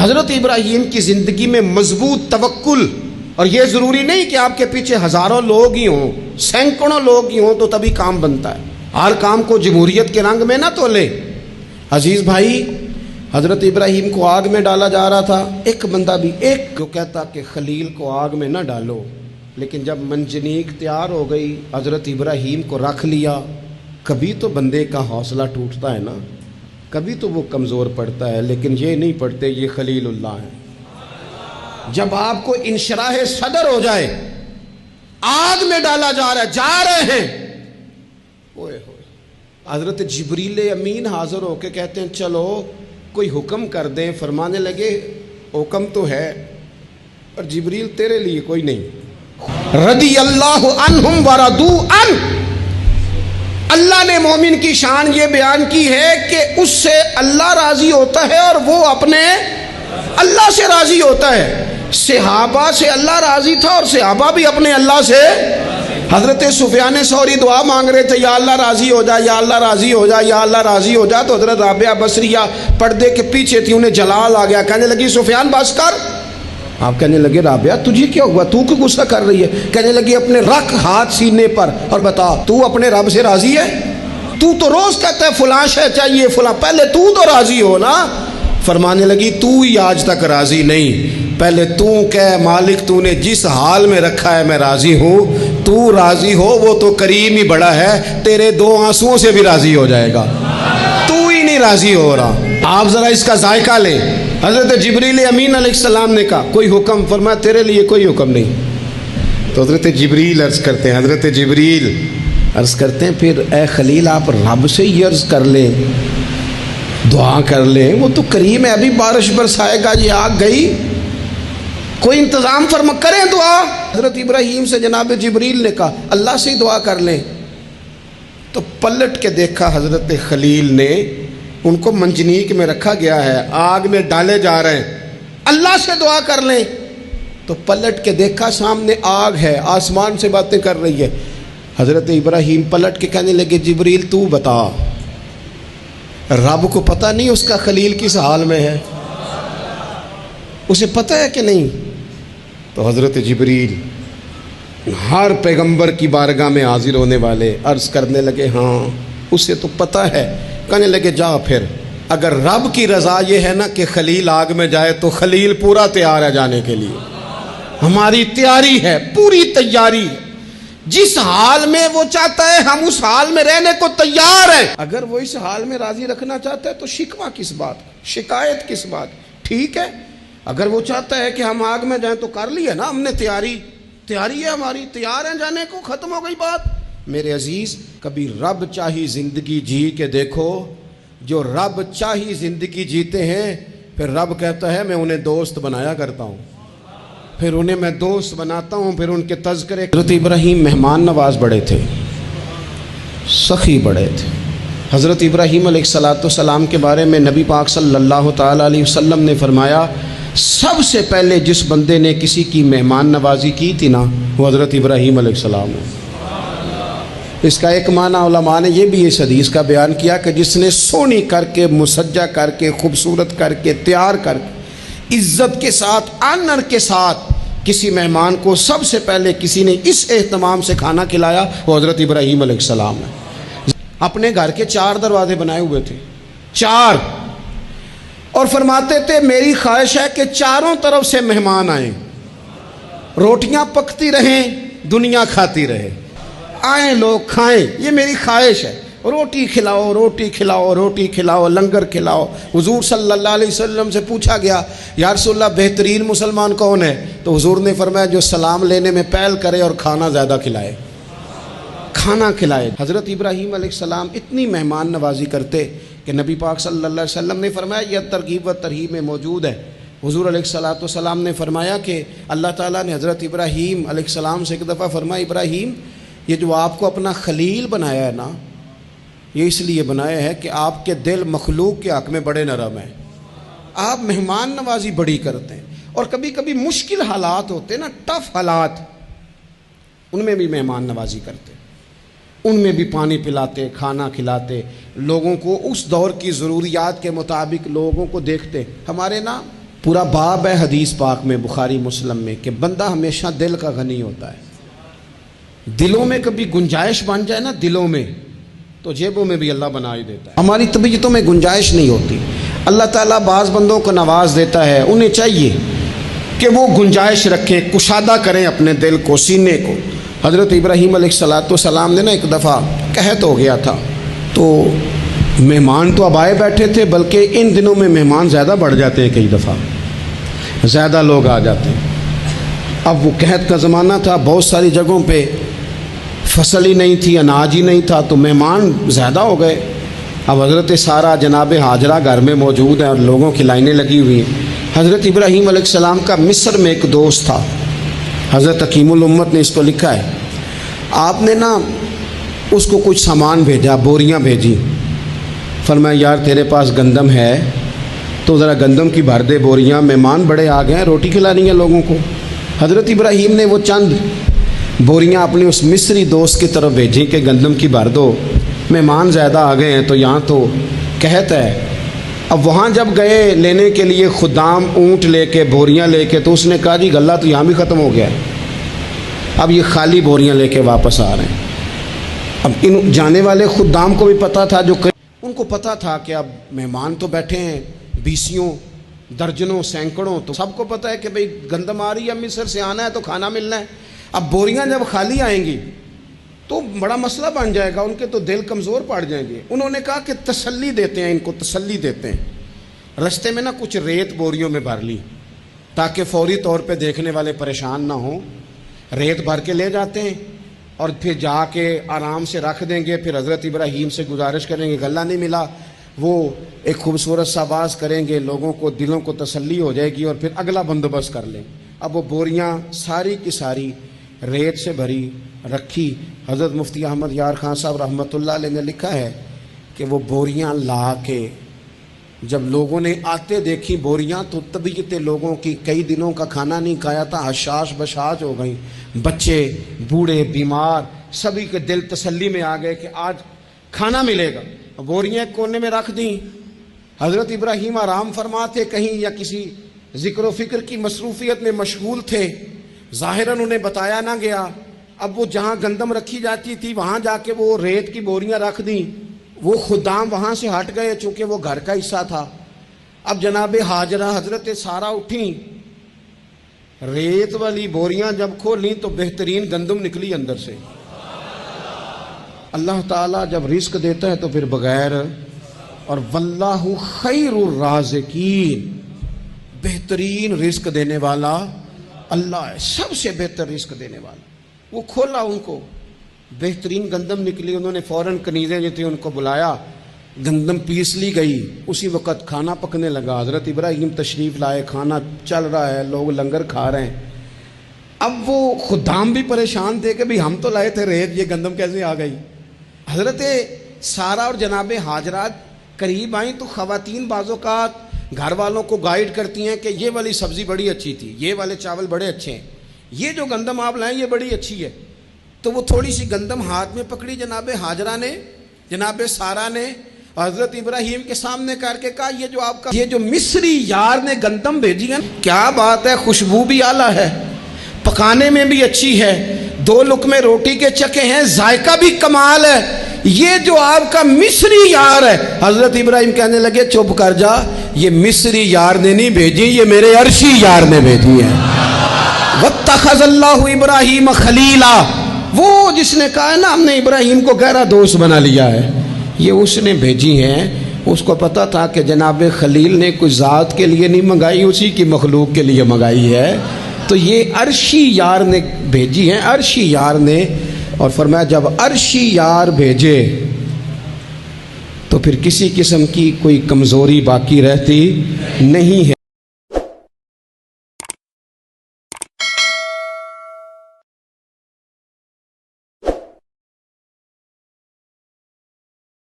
حضرت ابراہیم کی زندگی میں مضبوط توکل، اور یہ ضروری نہیں کہ آپ کے پیچھے ہزاروں لوگ ہی ہوں، سینکڑوں لوگ ہی ہوں تو تبھی کام بنتا ہے۔ ہر کام کو جمہوریت کے رنگ میں نہ تولے۔ عزیز بھائی، حضرت ابراہیم کو آگ میں ڈالا جا رہا تھا، ایک بندہ بھی جو کہتا کہ خلیل کو آگ میں نہ ڈالو، لیکن جب منجنیق تیار ہو گئی حضرت ابراہیم کو رکھ لیا۔ کبھی تو بندے کا حوصلہ ٹوٹتا ہے نا، کبھی تو وہ کمزور پڑتا ہے، لیکن یہ نہیں پڑھتے یہ خلیل اللہ ہے۔ جب آپ کو انشراح صدر ہو جائے، آگ میں ڈالا جا رہا ہے، جا رہے ہیں، اوئے ہوئے، حضرت جبریل امین حاضر ہو کے کہتے ہیں چلو کوئی حکم کر دیں۔ فرمانے لگے حکم تو ہے پر جبریل تیرے لیے کوئی نہیں۔ رضی اللہ عنہم ورضوا عنہ، اللہ نے مومن کی شان یہ بیان کی ہے کہ اس سے اللہ راضی ہوتا ہے اور وہ اپنے اللہ سے راضی ہوتا ہے۔ صحابہ سے اللہ راضی تھا اور صحابہ بھی اپنے اللہ سے۔ حضرت سفیان ثوری دعا مانگ رہے تھے، یا اللہ راضی ہو جا، یا اللہ راضی ہو جا، یا اللہ راضی ہو جا، تو حضرت رابعہ بصریہ پردے کے پیچھے تھی، انہیں جلال آ گیا، کہنے لگی سفیان بس کر۔ آپ کہنے لگے رابعہ تجھے کیا ہوا، تو کیوں غصہ کر رہی ہے؟ کہنے لگی اپنے رکھ ہاتھ سینے پر اور بتا تو اپنے رب سے راضی ہے؟ تو روز کہتا ہے فلاں شے چاہیے فلاں، پہلے تو راضی ہو نا۔ فرمانے لگی تو ہی آج تک راضی نہیں، پہلے تو کہہ مالک تو نے جس حال میں رکھا ہے میں راضی ہوں، تو راضی ہو، وہ تو کریم ہی بڑا ہے، تیرے دو آنسوؤں سے بھی راضی ہو جائے گا، تو ہی نہیں راضی ہو رہا۔ آپ ذرا اس کا ذائقہ لیں۔ حضرت جبریل امین علیہ السلام نے کہا کوئی حکم؟ فرمایا تیرے لیے کوئی حکم نہیں۔ تو حضرت جبریل عرض کرتے ہیں، حضرت جبریل عرض کرتے ہیں پھر اے خلیل آپ رب سے ہی عرض کر لیں، دعا کر لیں، وہ تو کریم ہے، ابھی بارش برسائے گا، یہ آگ گئی، کوئی انتظام فرما کریں دعا۔ حضرت ابراہیم سے جناب جبریل نے کہا اللہ سے ہی دعا کر لیں۔ تو پلٹ کے دیکھا حضرت خلیل نے، ان کو منجنیق میں رکھا گیا ہے، آگ میں ڈالے جا رہے ہیں، اللہ سے دعا کر لیں۔ تو پلٹ کے دیکھا سامنے آگ ہے، آسمان سے باتیں کر رہی ہے۔ حضرت ابراہیم پلٹ کے کہنے لگے جبریل تو بتا، رب کو پتہ نہیں اس کا خلیل کس حال میں ہے؟ اسے پتہ ہے کہ نہیں؟ تو حضرت جبریل ہر پیغمبر کی بارگاہ میں حاضر ہونے والے عرض کرنے لگے ہاں اسے تو پتہ ہے۔ کہنے لگے جا پھر، اگر رب کی رضا یہ ہے نا کہ خلیل آگ میں جائے تو خلیل پورا تیار ہے جانے کے لیے، ہماری تیاری ہے، پوری تیاری ہے، جس حال میں وہ چاہتا ہے ہم اس حال میں رہنے کو تیار ہیں۔ اگر وہ اس حال میں راضی رکھنا چاہتا ہے تو شکوہ کس بات، شکایت کس بات؟ ٹھیک ہے، اگر وہ چاہتا ہے کہ ہم آگ میں جائیں تو کر لیا نا ہم نے، تیاری ہے ہماری، تیار ہیں جانے کو، ختم ہو گئی بات۔ میرے عزیز کبھی رب چاہی زندگی جی کے دیکھو، جو رب چاہی زندگی جیتے ہیں پھر رب کہتا ہے میں انہیں دوست بنایا کرتا ہوں، پھر انہیں میں دوست بناتا ہوں، پھر ان کے تذکرے۔ حضرت ابراہیم مہمان نواز بڑے تھے، سخی بڑے تھے۔ حضرت ابراہیم علیہ السلام کے بارے میں نبی پاک صلی اللہ تعالیٰ علیہ وسلم نے فرمایا سب سے پہلے جس بندے نے کسی کی مہمان نوازی کی تھی نا وہ حضرت ابراہیم علیہ السلام ہے۔ اس کا ایک معنی علماء نے یہ بھی اس حدیث کا بیان کیا کہ جس نے سونی کر کے، مسجع کر کے، خوبصورت کر کے، تیار کر کے، عزت کے ساتھ، آنر کے ساتھ کسی مہمان کو سب سے پہلے کسی نے اس اہتمام سے کھانا کھلایا وہ حضرت ابراہیم علیہ السلام ہے۔ اپنے گھر کے 4 دروازے بنائے ہوئے تھے، 4، اور فرماتے تھے میری خواہش ہے کہ چاروں طرف سے مہمان آئیں، روٹیاں پکتی رہیں، دنیا کھاتی رہے، آئیں لوگ کھائیں، یہ میری خواہش ہے، روٹی کھلاؤ، روٹی کھلاؤ، روٹی کھلاؤ، لنگر کھلاؤ۔ حضور صلی اللہ علیہ وسلم سے پوچھا گیا یا رسول اللہ بہترین مسلمان کون ہے؟ تو حضور نے فرمایا جو سلام لینے میں پہل کرے اور کھانا زیادہ کھلائے، کھانا کھلائے۔ حضرت ابراہیم علیہ السلام اتنی مہمان نوازی کرتے کہ نبی پاک صلی اللہ علیہ وسلم نے فرمایا یہ ترغیب و ترہیب میں موجود ہے۔ حضور علیہ السلام نے فرمایا کہ اللہ تعالیٰ نے حضرت ابراہیم علیہ السلام سے ایک دفعہ فرمایا ابراہیم یہ جو آپ کو اپنا خلیل بنایا ہے نا، یہ اس لیے بنایا ہے کہ آپ کے دل مخلوق کے حق میں بڑے نرم ہیں، آپ مہمان نوازی بڑی کرتے ہیں، اور کبھی کبھی مشکل حالات ہوتے ہیں نا، ٹف حالات، ان میں بھی مہمان نوازی کرتے، ان میں بھی پانی پلاتے، کھانا کھلاتے، لوگوں کو اس دور کی ضروریات کے مطابق لوگوں کو دیکھتے۔ ہمارے نا پورا باب ہے حدیث پاک میں بخاری مسلم میں کہ بندہ ہمیشہ دل کا غنی ہوتا ہے. دلوں میں کبھی گنجائش بن جائے نا دلوں میں تو جیبوں میں بھی اللہ بنا ہی دیتا ہے. ہماری طبیعتوں میں گنجائش نہیں ہوتی. اللہ تعالیٰ بعض بندوں کو نواز دیتا ہے, انہیں چاہیے کہ وہ گنجائش رکھیں, کشادہ کریں اپنے دل کو, سینے کو. حضرت ابراہیم علیہ السلام نے نا ایک دفعہ قحط ہو گیا تھا, تو مہمان تو اب آئے بیٹھے تھے, بلکہ ان دنوں میں مہمان زیادہ بڑھ جاتے ہیں, کئی دفعہ زیادہ لوگ آ جاتے ہیں. اب وہ قحط کا زمانہ تھا, بہت ساری جگہوں پہ فصل ہی نہیں تھی, اناج ہی نہیں تھا, تو مہمان زیادہ ہو گئے. اب حضرت سارہ جناب ہاجرہ گھر میں موجود ہیں اور لوگوں کی لائنیں لگی ہوئی ہیں. حضرت ابراہیم علیہ السلام کا مصر میں ایک دوست تھا, حضرت حکیم الامت نے اس کو لکھا ہے. آپ نے نا اس کو کچھ سامان بھیجا, بوریاں بھیجی. فرمایا یار تیرے پاس گندم ہے تو ذرا گندم کی بھر دے بوریاں, مہمان بڑے آ گئے ہیں, روٹی کھلانی ہے لوگوں کو. حضرت ابراہیم نے وہ چند بوریاں اپنے اس مصری دوست کی طرف بھیجیں کہ گندم کی بھر دو, مہمان زیادہ آ گئے ہیں تو یہاں تو قحط ہے. اب وہاں جب گئے لینے کے لیے خدام اونٹ لے کے, بوریاں لے کے, تو اس نے کہا جی غلہ تو یہاں بھی ختم ہو گیا ہے, اب یہ خالی بوریاں لے کے واپس آ رہے ہیں. اب ان جانے والے خدام کو بھی پتہ تھا, جو ان کو پتہ تھا کہ اب مہمان تو بیٹھے ہیں بیسیوں درجنوں سینکڑوں, تو سب کو پتہ ہے کہ بھئی گندم آ رہی ہے, مصر سے آنا ہے تو کھانا ملنا ہے. اب بوریاں جب خالی آئیں گی تو بڑا مسئلہ بن جائے گا, ان کے تو دل کمزور پڑ جائیں گے. انہوں نے کہا کہ تسلی دیتے ہیں, ان کو تسلی دیتے ہیں. رستے میں نا کچھ ریت بوریوں میں بھر لی تاکہ فوری طور پہ دیکھنے والے پریشان نہ ہوں. ریت بھر کے لے جاتے ہیں اور پھر جا کے آرام سے رکھ دیں گے. پھر حضرت ابراہیم سے گزارش کریں گے, غلہ نہیں ملا, وہ ایک خوبصورت سا آواز کریں گے, لوگوں کو دلوں کو تسلی ہو جائے گی, اور پھر اگلا بندوبست کر لیں. اب وہ بوریاں ساری کی ساری ریت سے بھری رکھی. حضرت مفتی احمد یار خان صاحب رحمۃ اللہ علیہ نے لکھا ہے کہ وہ بوریاں لا کے جب لوگوں نے آتے دیکھی بوریاں, تو طبیعت لوگوں کی کئی دنوں کا کھانا نہیں کھایا تھا, حشاش بشاش ہو گئیں. بچے بوڑھے بیمار سبھی کے دل تسلی میں آ گئے کہ آج کھانا ملے گا. بوریاں ایک کونے میں رکھ دیں. حضرت ابراہیم آرام فرماتے کہیں یا کسی ذکر و فکر کی مصروفیت میں مشغول تھے, ظاہراً انہیں بتایا نہ گیا. اب وہ جہاں گندم رکھی جاتی تھی وہاں جا کے وہ ریت کی بوریاں رکھ دیں. وہ خدام وہاں سے ہٹ گئے چونکہ وہ گھر کا حصہ تھا. اب جناب ہاجرہ حضرت سارہ اٹھیں, ریت والی بوریاں جب کھولیں تو بہترین گندم نکلی اندر سے. اللہ تعالیٰ جب رزق دیتا ہے تو پھر بغیر, اور واللہ خیر الرازقین, بہترین رزق دینے والا اللہ ہے, سب سے بہتر رزق دینے والا. وہ کھولا ان کو, بہترین گندم نکلی. انہوں نے فوراً کنیزیں جو تھیں ان کو بلایا, گندم پیس لی گئی. اسی وقت کھانا پکنے لگا. حضرت ابراہیم تشریف لائے, کھانا چل رہا ہے, لوگ لنگر کھا رہے ہیں. اب وہ خدام بھی پریشان تھے کہ بھئی ہم تو لائے تھے ریت, یہ گندم کیسے آ گئی. حضرت سارہ اور جناب ہاجرہ قریب آئیں تو خواتین بعض اوقات گھر والوں کو گائیڈ کرتی ہیں کہ یہ والی سبزی بڑی اچھی تھی, یہ والے چاول بڑے اچھے ہیں, یہ جو گندم آپ لائیں یہ بڑی اچھی ہے. تو وہ تھوڑی سی گندم ہاتھ میں پکڑی جناب ہاجرہ نے, جناب سارہ نے, حضرت ابراہیم کے سامنے کر کے کہا یہ جو آپ کا یہ جو مصری یار نے گندم بھیجی ہے, کیا بات ہے, خوشبو بھی اعلیٰ ہے, پکانے میں بھی اچھی ہے, 2 لقمے روٹی کے چکے ہیں, ذائقہ بھی کمال ہے, یہ جو آپ کا مصری یار ہے. حضرت ابراہیم کہنے لگے چپ کر جا, یہ مصری یار نے نہیں بھیجی, یہ میرے عرشی یار نے بھیجی ہے. واتخذ اللہ ابراہیم خلیلا, وہ جس نے کہا ہے نا ہم نے ابراہیم کو گہرا دوست بنا لیا ہے, یہ اس نے بھیجی ہیں. اس کو پتا تھا کہ جناب خلیل نے کوئی ذات کے لیے نہیں منگائی, اسی کی مخلوق کے لیے منگائی ہے, تو یہ عرشی یار نے بھیجی ہیں, عرشی یار نے. اور فرمایا جب عرشی یار بھیجے تو پھر کسی قسم کی کوئی کمزوری باقی رہتی نہیں ہے.